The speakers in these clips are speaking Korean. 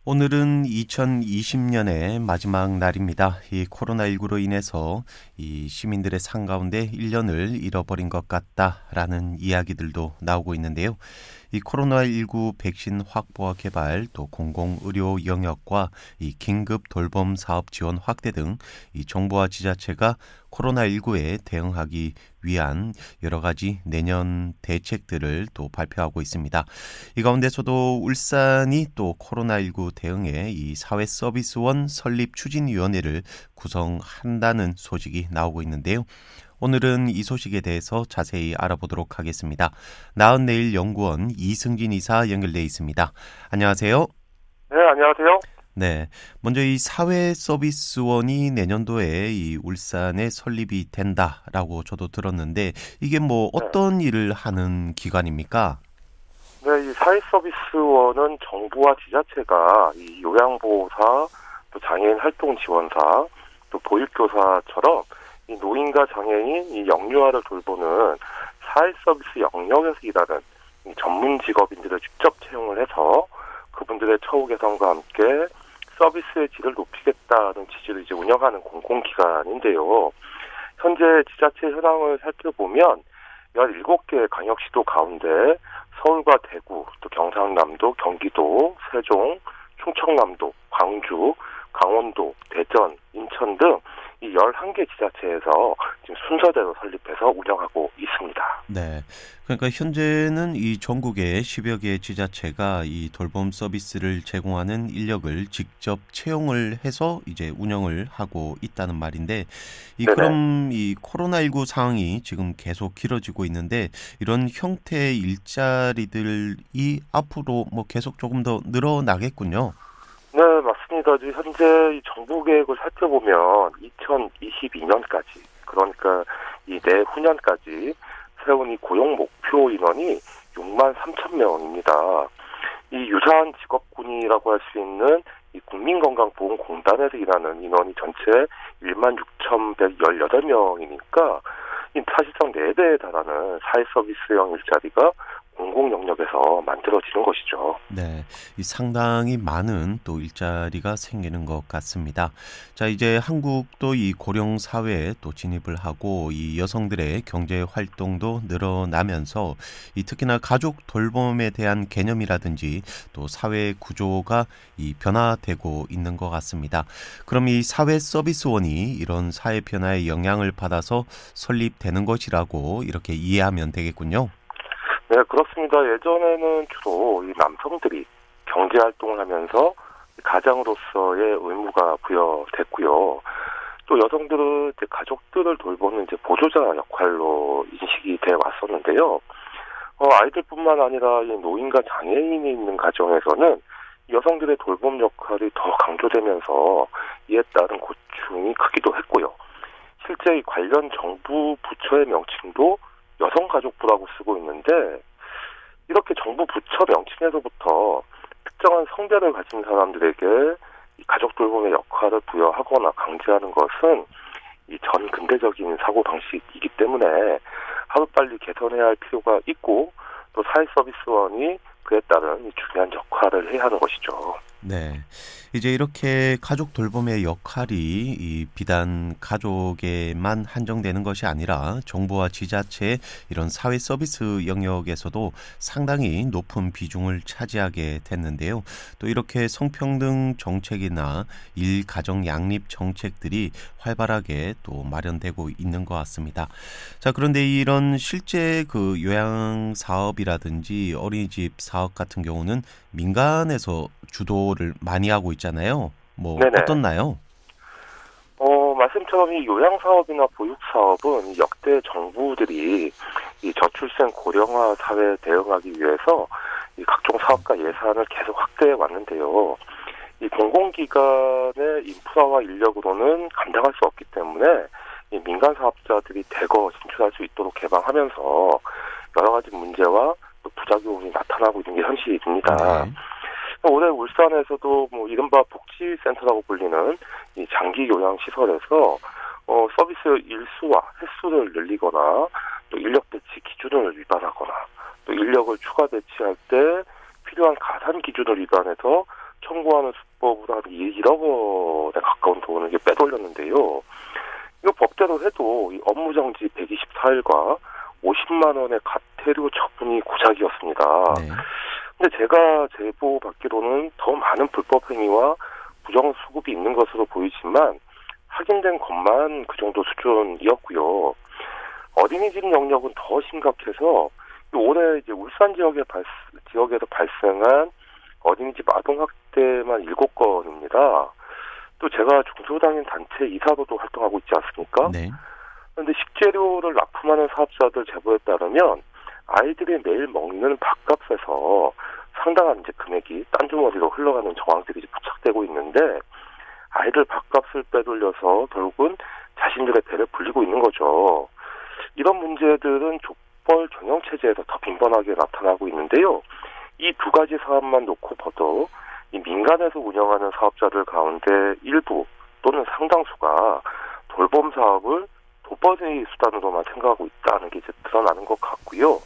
오늘은 2020년의 마지막 날입니다. 이 코로나19로 인해서 이 시민들의 삶 가운데 1년을 잃어버린 것 같다라는 이야기들도 나오고 있는데요. 이 코로나19 백신 확보와 개발, 또 공공의료 영역과 이 긴급 돌봄 사업 지원 확대 등 이 정부와 지자체가 코로나19에 대응하기 위한 여러 가지 내년 대책들을 또 발표하고 있습니다. 이 가운데서도 울산이 또 코로나19 대응에 이 사회서비스원 설립 추진위원회를 구성한다는 소식이 나오고 있는데요. 오늘은 이 소식에 대해서 자세히 알아보도록 하겠습니다. 나은내일 연구원 이승진 이사 연결돼 있습니다. 안녕하세요. 네, 안녕하세요. 네, 먼저 이 사회서비스원이 내년도에 이 울산에 설립이 된다라고 저도 들었는데 이게 뭐 네. 어떤 일을 하는 기관입니까? 네, 이 사회서비스원은 정부와 지자체가 이 요양보호사, 또 장애인 활동 지원사, 또 보육교사처럼 이 노인과 장애인 이 영유아를 돌보는 사회서비스 영역에서 일하는 이 전문 직업인들을 직접 채용을 해서 그분들의 처우 개선과 함께 서비스의 질을 높이겠다는 취지로 이제 운영하는 공공기관인데요. 현재 지자체 현황을 살펴보면 17개 광역시도 가운데 서울과 대구, 또 경상남도, 경기도, 세종, 충청남도, 광주, 강원도, 대전, 인천 등 이 11개 지자체에서 지금 순서대로 설립해서 운영하고 있습니다. 네. 그러니까 현재는 이 전국의 10여 개의 지자체가 이 돌봄 서비스를 제공하는 인력을 직접 채용을 해서 이제 운영을 하고 있다는 말인데, 네네. 그럼 이 코로나19 상황이 지금 계속 길어지고 있는데, 이런 형태의 일자리들이 앞으로 뭐 계속 조금 더 늘어나겠군요. 네, 맞습니다. 지금 현재 이 정부 계획을 살펴보면 2022년까지, 그러니까 이 내후년까지 세운 이 고용 목표 인원이 6만 3천 명입니다. 이 유사한 직업군이라고 할 수 있는 이 국민건강보험공단에서 일하는 인원이 전체 1만 6,118명이니까 사실상 4배에 달하는 사회서비스형 일자리가 공공 영역에서 만들어지는 것이죠. 네, 이 상당히 많은 또 일자리가 생기는 것 같습니다. 자, 이제 한국도 이 고령 사회에 또 진입을 하고 이 여성들의 경제 활동도 늘어나면서 이 특히나 가족 돌봄에 대한 개념이라든지 또 사회 구조가 이 변화되고 있는 것 같습니다. 그럼 이 사회 서비스원이 이런 사회 변화의 영향을 받아서 설립되는 것이라고 이렇게 이해하면 되겠군요. 네, 그렇습니다. 예전에는 주로 이 남성들이 경제 활동을 하면서 가장으로서의 의무가 부여됐고요. 또 여성들은 이제 가족들을 돌보는 이제 보조자 역할로 인식이 돼 왔었는데요. 아이들뿐만 아니라 이 노인과 장애인이 있는 가정에서는 여성들의 돌봄 역할이 더 강조되면서 이에 따른 고충이 크기도 했고요. 실제 이 관련 정부 부처의 명칭도 여성가족부라고 쓰고 있는데 이렇게 정부 부처 명칭에서부터 특정한 성별을 가진 사람들에게 이 가족 돌봄의 역할을 부여하거나 강제하는 것은 이 전 근대적인 사고 방식이기 때문에 하루빨리 개선해야 할 필요가 있고 또 사회서비스원이 그에 따른 이 중요한 역할을 해야 하는 것이죠. 네. 이제 이렇게 가족 돌봄의 역할이 이 비단 가족에만 한정되는 것이 아니라 정부와 지자체의 이런 사회 서비스 영역에서도 상당히 높은 비중을 차지하게 됐는데요. 또 이렇게 성평등 정책이나 일가정 양립 정책들이 활발하게 또 마련되고 있는 것 같습니다. 자, 그런데 이런 실제 그 요양 사업이라든지 어린이집 사업 같은 경우는 민간에서 주도를 많이 하고 있잖아요. 뭐 네네. 어떻나요? 말씀처럼 이 요양사업이나 보육사업은 이 역대 정부들이 이 저출생 고령화 사회에 대응하기 위해서 이 각종 사업과 예산을 계속 확대해 왔는데요. 이 공공기관의 인프라와 인력으로는 감당할 수 없기 때문에 이 민간 사업자들이 대거 진출할 수 있도록 개방하면서 여러 가지 문제와 또 부작용이 나타나고 있는 게 현실입니다. 네. 올해 울산에서도 뭐 이른바 복지센터라고 불리는 이 장기 요양 시설에서 서비스 일수와 횟수를 늘리거나 또 인력 배치 기준을 위반하거나 또 인력을 추가 배치할 때 필요한 가산 기준을 위반해서 청구하는 수법으로 한 1억 원에 가까운 돈을 이게 빼돌렸는데요. 이거 법대로 해도 이 업무정지 124일과 50만 원의 과태료 처분이 고작이었습니다. 네. 근데 제가 제보 받기로는 더 많은 불법 행위와 부정 수급이 있는 것으로 보이지만 확인된 것만 그 정도 수준이었고요. 어린이집 영역은 더 심각해서 올해 이제 울산 지역에서 발생한 어린이집 아동학대만 7건입니다. 또 제가 중소상인 단체 이사로도 활동하고 있지 않습니까? 네. 그런데 식재료를 납품하는 사업자들 제보에 따르면 아이들이 매일 먹는 밥값에서 상당한 이제 금액이 딴 주머니로 흘러가는 정황들이 이제 포착되고 있는데 아이들 밥값을 빼돌려서 결국은 자신들의 배를 불리고 있는 거죠. 이런 문제들은 족벌 경영 체제에서 더 빈번하게 나타나고 있는데요. 이 두 가지 사업만 놓고 봐도 이 민간에서 운영하는 사업자들 가운데 일부 또는 상당수가 돌봄 사업을 도버리 수단으로만 생각하고 있다는 게 이제 드러나는 것 같고요.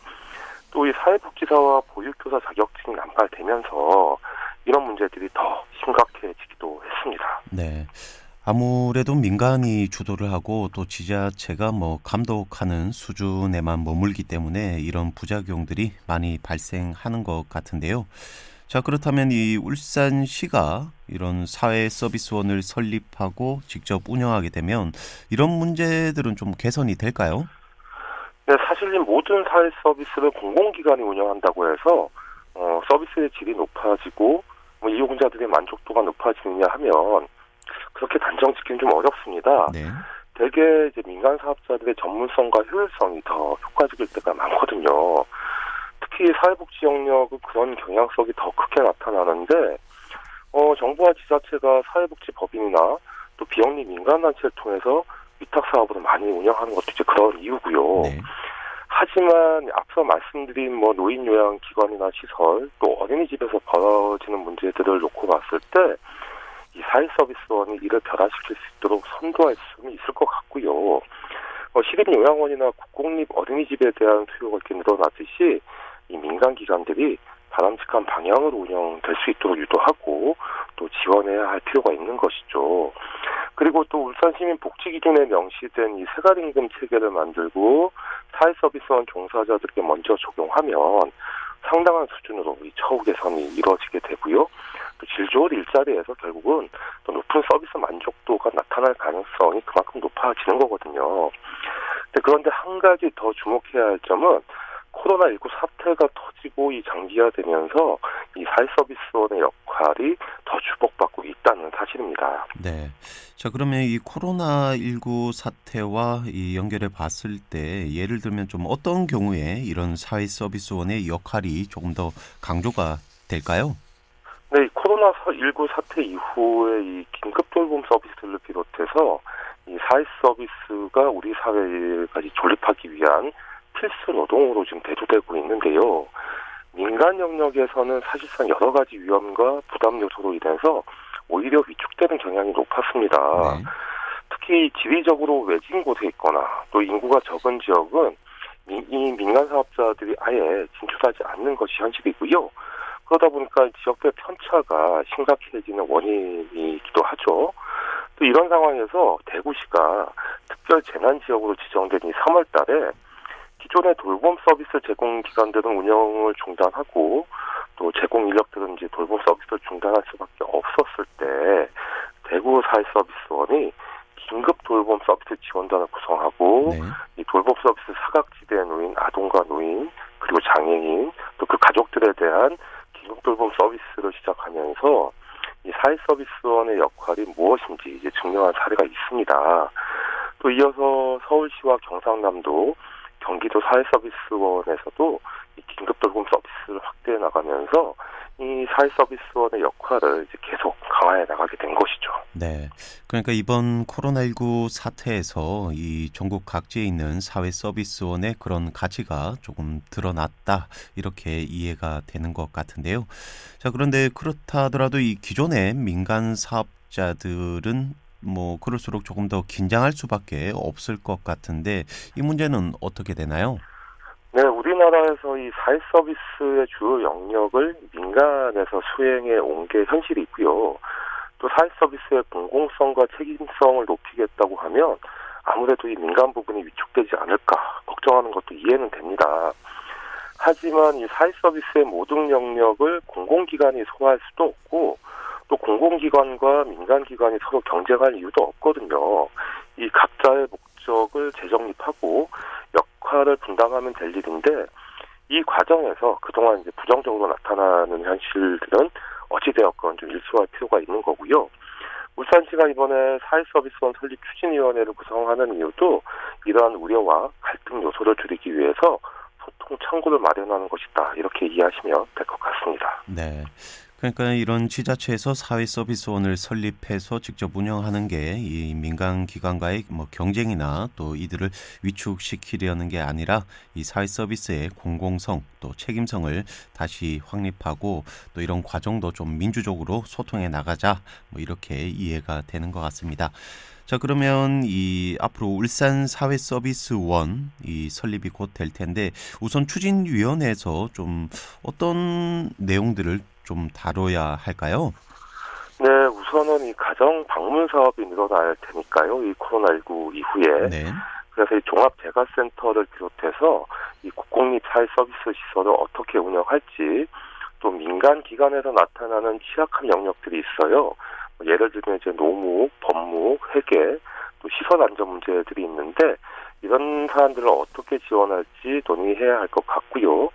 또 이 사회복지사와 보육교사 자격증이 남발되면서 이런 문제들이 더 심각해지기도 했습니다. 네. 아무래도 민간이 주도를 하고 또 지자체가 감독하는 수준에만 머물기 때문에 이런 부작용들이 많이 발생하는 것 같은데요. 자, 그렇다면 이 울산시가 이런 사회 서비스원을 설립하고 직접 운영하게 되면 이런 문제들은 좀 개선이 될까요? 네, 사실 이 모든 사회 서비스를 공공기관이 운영한다고 해서 서비스의 질이 높아지고 이용자들의 만족도가 높아지느냐 하면 그렇게 단정 짓기는 좀 어렵습니다. 네. 대개 이제 민간 사업자들의 전문성과 효율성이 더 효과적일 때가 많거든요. 특히 사회복지 영역은 그런 경향성이 더 크게 나타나는데 정부와 지자체가 사회복지 법인이나 또 비영리 민간단체를 통해서 위탁 사업으로 많이 운영하는 것도 이제 그런 이유고요. 네. 하지만 앞서 말씀드린 노인 요양 기관이나 시설 또 어린이집에서 벌어지는 문제들을 놓고 봤을 때 이 사회 서비스원이 이를 변화시킬 수 있도록 선도할 수는 있을 것 같고요. 시립 요양원이나 국공립 어린이집에 대한 수요가 이렇게 늘어나듯이 이 민간 기관들이 바람직한 방향으로 운영될 수 있도록 유도하고 또 지원해야 할 필요가 있는 것이죠. 그리고 또 울산시민 복지 기준에 명시된 이 생활임금 체계를 만들고 사회 서비스원 종사자들에게 먼저 적용하면 상당한 수준으로 이 처우 개선이 이루어지게 되고요. 또 질 좋은 일자리에서 결국은 또 높은 서비스 만족도가 나타날 가능성이 그만큼 높아지는 거거든요. 그런데 한 가지 더 주목해야 할 점은 코로나19 사태가 터지고 이 장기화되면서 이 사회 서비스원의 역할이 더 주목받고 있다는 사실입니다. 네. 자, 그러면 이 코로나19 사태와 이 연결해 봤을 때 예를 들면 좀 어떤 경우에 이런 사회 서비스원의 역할이 조금 더 강조가 될까요? 네, 이 코로나19 사태 이후에 이 긴급 돌봄 서비스를 비롯해서 이 사회 서비스가 우리 사회까지 존립하기 위한 필수 노동으로 지금 대두되고 있는데요. 민간 영역에서는 사실상 여러 가지 위험과 부담 요소로 인해서 오히려 위축되는 경향이 높았습니다. 네. 특히 지리적으로 외진 곳에 있거나 또 인구가 적은 지역은 이 민간 사업자들이 아예 진출하지 않는 것이 현실이고요. 그러다 보니까 지역별 편차가 심각해지는 원인이기도 하죠. 또 이런 상황에서 대구시가 특별 재난 지역으로 지정된 이 3월 달에 기존의 돌봄 서비스 제공 기관들은 운영을 중단하고 또 제공 인력들은 이제 돌봄 서비스를 중단할 수밖에 없었을 때 대구 사회서비스원이 긴급 돌봄 서비스 지원단을 구성하고 네. 이 돌봄 서비스 사각지대에 놓인 아동과 노인 그리고 장애인 또 그 가족들에 대한 긴급 돌봄 서비스를 시작하면서 이 사회서비스원의 역할이 무엇인지 이제 증명한 사례가 있습니다. 또 이어서 서울시와 경상남도 경기도 사회서비스원에서도 이 긴급 돌봄 서비스를 확대해 나가면서 이 사회서비스원의 역할을 이제 계속 강화해 나가게 된 것이죠. 네. 그러니까 이번 코로나19 사태에서 이 전국 각지에 있는 사회 서비스원의 그런 가치가 조금 드러났다. 이렇게 이해가 되는 것 같은데요. 자, 그런데 그렇다 하더라도 이 기존의 민간 사업자들은 그럴수록 조금 더 긴장할 수밖에 없을 것 같은데 이 문제는 어떻게 되나요? 네, 우리나라에서 이 사회 서비스의 주요 영역을 민간에서 수행해 온 게 현실이 있고요. 또 사회 서비스의 공공성과 책임성을 높이겠다고 하면 아무래도 이 민간 부분이 위축되지 않을까 걱정하는 것도 이해는 됩니다. 하지만 이 사회 서비스의 모든 영역을 공공기관이 소화할 수도 없고 또 공공기관과 민간기관이 서로 경쟁할 이유도 없거든요. 이 각자의 목적을 재정립하고 역할을 분담하면 될 일인데 이 과정에서 그동안 이제 부정적으로 나타나는 현실들은 어찌되었건 좀 일소할 필요가 있는 거고요. 울산시가 이번에 사회서비스원 설립 추진위원회를 구성하는 이유도 이러한 우려와 갈등 요소를 줄이기 위해서 소통 창구를 마련하는 것이다. 이렇게 이해하시면 될 것 같습니다. 네. 그러니까 이런 지자체에서 사회서비스원을 설립해서 직접 운영하는 게 이 민간 기관과의 뭐 경쟁이나 또 이들을 위축시키려는 게 아니라 이 사회서비스의 공공성 또 책임성을 다시 확립하고 또 이런 과정도 좀 민주적으로 소통해 나가자 뭐 이렇게 이해가 되는 것 같습니다. 자, 그러면 이 앞으로 울산 사회서비스원 이 설립이 곧 될 텐데 우선 추진위원회에서 좀 어떤 내용들을 좀 다뤄야 할까요? 네, 우선은 이 가정 방문 사업이 늘어날 테니까요. 이 코로나19 이후에. 네. 그래서 이 종합재가센터를 비롯해서 이 국공립 사회 서비스 시설을 어떻게 운영할지 또 민간 기관에서 나타나는 취약한 영역들이 있어요. 예를 들면 이제 노무, 법무, 회계, 또 시설 안전 문제들이 있는데 이런 사안들을 어떻게 지원할지 논의해야 할 것 같고요.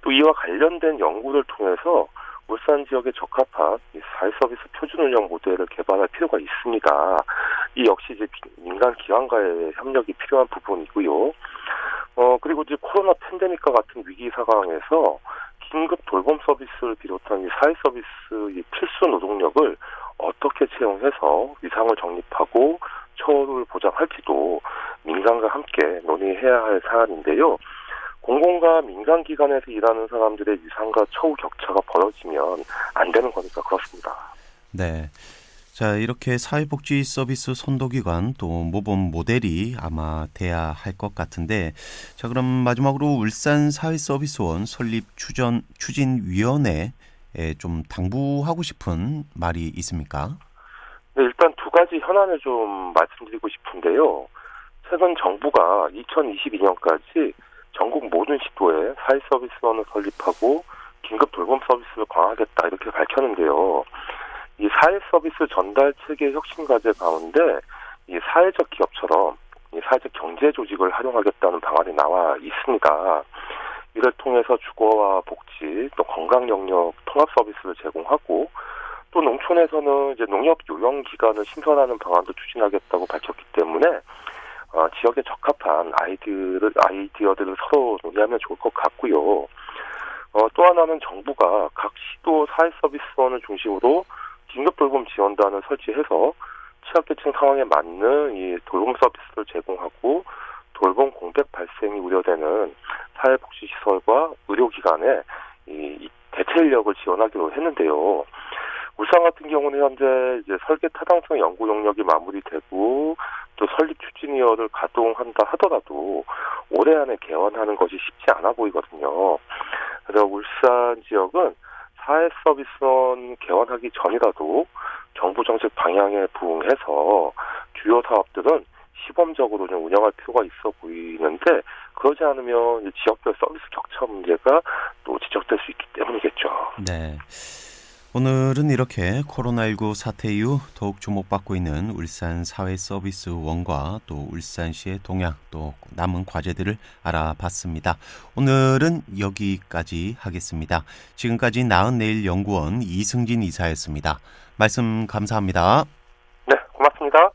또 이와 관련된 연구를 통해서 울산 지역에 적합한 사회 서비스 표준 운영 모델을 개발할 필요가 있습니다. 이 역시 이제 민간 기관과의 협력이 필요한 부분이고요. 그리고 이제 코로나 팬데믹과 같은 위기 상황에서 긴급 돌봄 서비스를 비롯한 이 사회 서비스 이 필수 노동력을 어떻게 채용해서 위상을 정립하고 처우를 보장할지도 민간과 함께 논의해야 할 사안인데요. 공공과 민간 기관에서 일하는 사람들의 위상과 처우 격차가 벌어지면 안 되는 거니까 그렇습니다. 네. 자, 이렇게 사회복지 서비스 선도기관 또 모범 모델이 아마 돼야 할 것 같은데 자, 그럼 마지막으로 울산 사회서비스원 설립 추진위원회에 좀 당부하고 싶은 말이 있습니까? 네, 일단 두 가지 현안을 좀 말씀드리고 싶은데요. 최근 정부가 2022년까지 전국 모든 시도에 사회서비스원을 설립하고 긴급 돌봄 서비스를 강화하겠다 이렇게 밝혔는데요. 이 사회서비스 전달 체계 혁신 과제 가운데 이 사회적 기업처럼 이 사회적 경제 조직을 활용하겠다는 방안이 나와 있습니다. 이를 통해서 주거와 복지, 또 건강 영역 통합 서비스를 제공하고 또 농촌에서는 이제 농협 요양 기관을 신설하는 방안도 추진하겠다고 밝혔기 때문에 지역에 적합한 아이디어들을 서로 논의하면 좋을 것 같고요. 또 하나는 정부가 각 시도 사회서비스원을 중심으로 긴급돌봄 지원단을 설치해서 취약계층 상황에 맞는 이 돌봄 서비스를 제공하고 돌봄 공백 발생이 우려되는 사회복지시설과 의료기관에 이 대체 인력을 지원하기로 했는데요. 울산 같은 경우는 현재 이제 설계 타당성 연구 용역이 마무리되고 또 설립 추진위원회를 가동한다 하더라도 올해 안에 개원하는 것이 쉽지 않아 보이거든요. 그래서 울산 지역은 사회 서비스원 개원하기 전이라도 정부 정책 방향에 부응해서 주요 사업들은 시범적으로 좀 운영할 필요가 있어 보이는데 그러지 않으면 지역별 서비스 격차 문제가 또 지적될 수 있기 때문이겠죠. 네. 오늘은 이렇게 코로나19 사태 이후 더욱 주목받고 있는 울산 사회서비스원과 또 울산시의 동향 또 남은 과제들을 알아봤습니다. 오늘은 여기까지 하겠습니다. 지금까지 나은내일 연구원 이승진 이사였습니다. 말씀 감사합니다. 네, 고맙습니다.